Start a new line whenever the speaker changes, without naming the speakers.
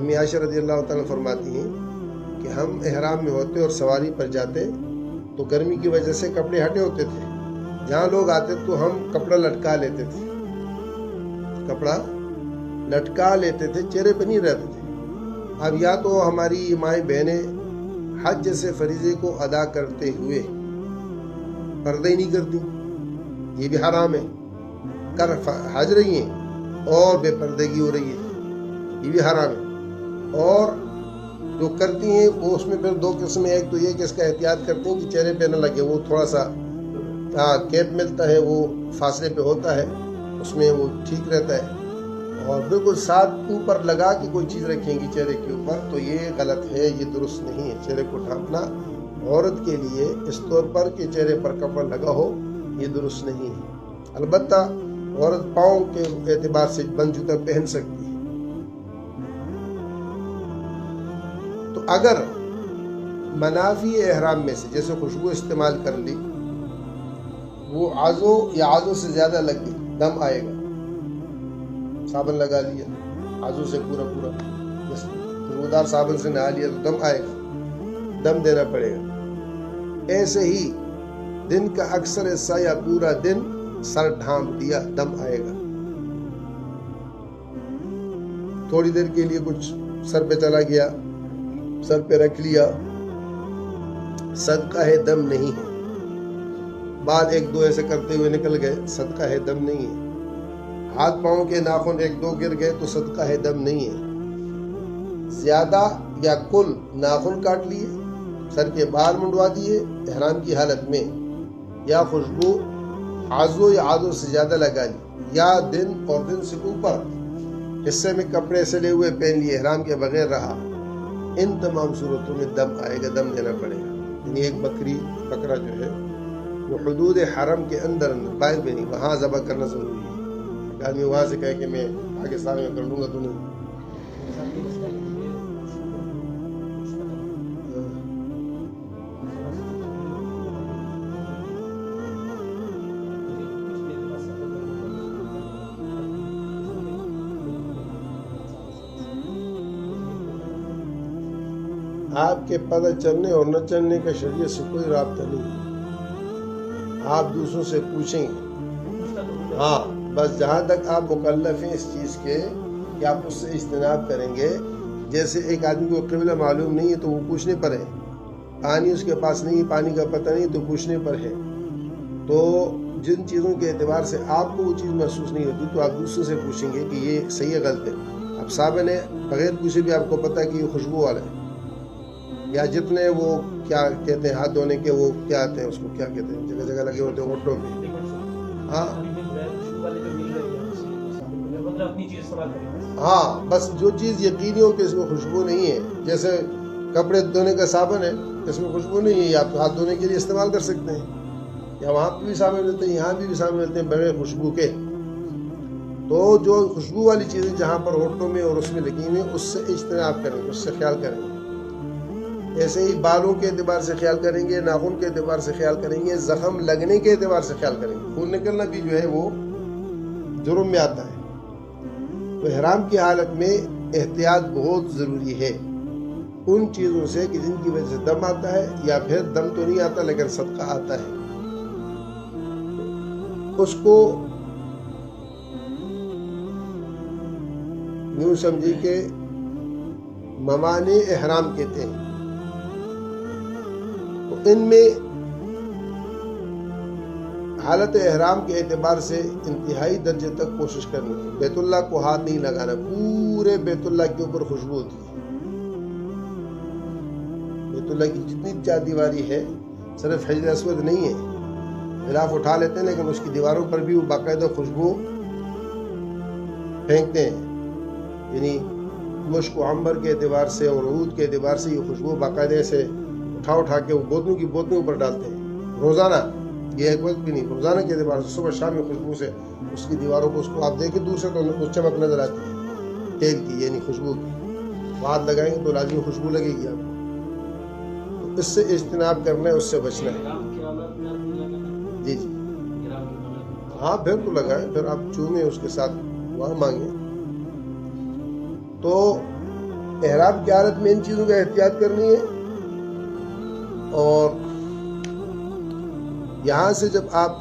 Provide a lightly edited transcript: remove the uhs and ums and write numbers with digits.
امی عائشہ رضی اللہ تعالیٰ فرماتی ہیں کہ ہم احرام میں ہوتے اور سواری پر جاتے تو گرمی کی وجہ سے کپڑے ہٹے ہوتے تھے، جہاں لوگ آتے تو ہم کپڑا لٹکا لیتے تھے، چہرے پہ نہیں رہتے تھے۔ اب یا تو ہماری مائیں بہنیں حج جیسے فریضے کو ادا کرتے ہوئے پردہ ہی نہیں کرتی، یہ بھی حرام ہے، کر حج رہی ہیں اور بے پردگی ہو رہی ہے، یہ بھی حرام ہے۔ اور جو کرتی ہیں وہ اس میں پھر دو قسم، ایک تو یہ کہ اس کا احتیاط کرتے ہیں کہ چہرے پہ نہ لگے، وہ تھوڑا سا کیپ ملتا ہے، وہ فاصلے پہ ہوتا ہے، اس میں وہ ٹھیک رہتا ہے، اور بالکل ساتھ اوپر لگا کے کوئی چیز رکھیں گی چہرے کے اوپر تو یہ غلط ہے، یہ درست نہیں ہے۔ چہرے کو ڈھانپنا عورت کے لیے اس طور پر کہ چہرے پر کپڑا لگا ہو، یہ درست نہیں ہے۔ البتہ عورت پاؤں کے اعتبار سے بند جوتا پہن سکتی ہے۔ تو اگر منافی احرام میں سے جیسے خوشبو استعمال کر لی، وہ آزو یا آزو سے زیادہ لگ گئی، دم آئے گا۔ صابن لگا لیا آزو سے پورا خوشبودار صابن سے نہا لیا تو دم آئے گا، دم دینا پڑے گا۔ ایسے ہی دن کا اکثر حصہ یا پورا دن سر ڈھانپ دیا، دم آئے گا۔ تھوڑی دیر کے لیے کچھ سر پہ چلا گیا، سر پہ رکھ لیا، صدقہ ہے، دم نہیں ہے۔ بعد ایک دو ایسے کرتے ہوئے نکل گئے، صدقہ ہے، دم نہیں ہے۔ ہاتھ پاؤں کے ناخن ایک دو گر گئے تو صدقہ ہے، دم نہیں ہے۔ زیادہ یا کل ناخن کاٹ لیے، سر کے بال منڈوا دیے احرام کی حالت میں، یا خوشبو آزو یا آزو سے زیادہ لگا لی، یا دن اور دن سے اوپر حصے میں کپڑے سلے ہوئے پہن لیے احرام کے بغیر رہا، ان تمام صورتوں میں دم آئے گا، دم دینا پڑے گا۔ یعنی ایک بکرا جو ہے وہ حدود حرم کے اندر باہر میں نہیں، وہاں ذبح کرنا ضروری ہے۔ آدمی وہاں سے کہے کہ میں پاکستان میں کر لوں گا تو نہیں۔ آپ کے پتہ چلنے اور نہ چلنے کا شریعت سے کوئی رابطہ نہیں، آپ دوسروں سے پوچھیں گے۔ ہاں، بس جہاں تک آپ مکلف ہیں اس چیز کے کہ آپ اس سے اجتناب کریں گے، جیسے ایک آدمی کو قبلہ معلوم نہیں ہے تو وہ پوچھنے پر ہے، پانی اس کے پاس نہیں، پانی کا پتہ نہیں تو پوچھنے پر ہے۔ تو جن چیزوں کے اعتبار سے آپ کو وہ چیز محسوس نہیں ہوتی تو آپ دوسرے سے پوچھیں گے کہ یہ صحیح ہے غلط ہے۔ اب صابن ہے، بغیر پوچھے بھی آپ کو پتہ ہے کہ یہ خوشبو والا ہے، یا جتنے وہ کیا کہتے ہیں ہاتھ دھونے کے، وہ کیا آتے ہیں، اس کو کیا کہتے ہیں، جگہ جگہ لگے ہوتے ہیں ہوٹوں میں۔ ہاں بس جو چیز یقینی ہو کہ اس میں خوشبو نہیں ہے، جیسے کپڑے دھونے کا صابن ہے، اس میں خوشبو نہیں ہے، آپ ہاتھ دھونے کے لیے استعمال کر سکتے ہیں، یا وہاں پہ بھی صابن ملتے ہیں، یہاں بھی صابن ملتے ہیں بغیر خوشبو کے۔ تو جو خوشبو والی چیزیں جہاں پر ہوٹوں میں اور اس میں لگی ہوئی ہیں، اس سے اجتناب کریں گے، اس سے خیال کریں گے۔ ایسے ہی بالوں کے اعتبار سے خیال کریں گے، ناخن کے اعتبار سے خیال کریں گے، زخم لگنے کے اعتبار سے خیال کریں گے۔ خون نکلنا بھی جو ہے وہ جرم میں آتا ہے۔ تو احرام کی حالت میں احتیاط بہت ضروری ہے ان چیزوں سے کہ جن کی وجہ سے دم آتا ہے، یا پھر دم تو نہیں آتا لیکن صدقہ آتا ہے، اس کو یوں سمجھے کہ موانع احرام کہتے ہیں۔ تو ان میں حالت احرام کے اعتبار سے انتہائی درجے تک کوشش کرنی ہے۔ بیت اللہ کو ہاتھ نہیں لگانا، پورے بیت اللہ کے اوپر خوشبو ہوتی ہے۔ بیت اللہ کی جتنی چار دیواری ہے، صرف حجر اسود نہیں ہے، غلاف اٹھا لیتے ہیں لیکن اس کی دیواروں پر بھی وہ باقاعدہ خوشبو پھینکتے ہیں، یعنی مشک و عنبر کے اعتبار سے اور عود کے اعتبار سے یہ خوشبو باقاعدہ سے اٹھا کے وہ بوتلوں کی بوتلوں پر ڈالتے ہیں روزانہ، یہ ایک وقت بھی نہیں، روزانہ کے اعتبار سے صبح شام میں خوشبو سے اس کی دیواروں کو، اس کو آپ دیکھیں دور سے تو چمک نظر آتی ہے تیل کی، یعنی خوشبو کی، ہاتھ لگائیں گے تو لازمی خوشبو لگے گی آپ کو۔ تو اس سے اجتناب کرنا ہے، اس سے بچنا ہے۔ جی جی ہاں، پھر تو لگائیں، پھر آپ چومیں اس کے ساتھ، وہاں مانگیں۔ تو احرام کی حالت میں ان چیزوں کا احتیاط کرنی ہے. اور یہاں سے جب آپ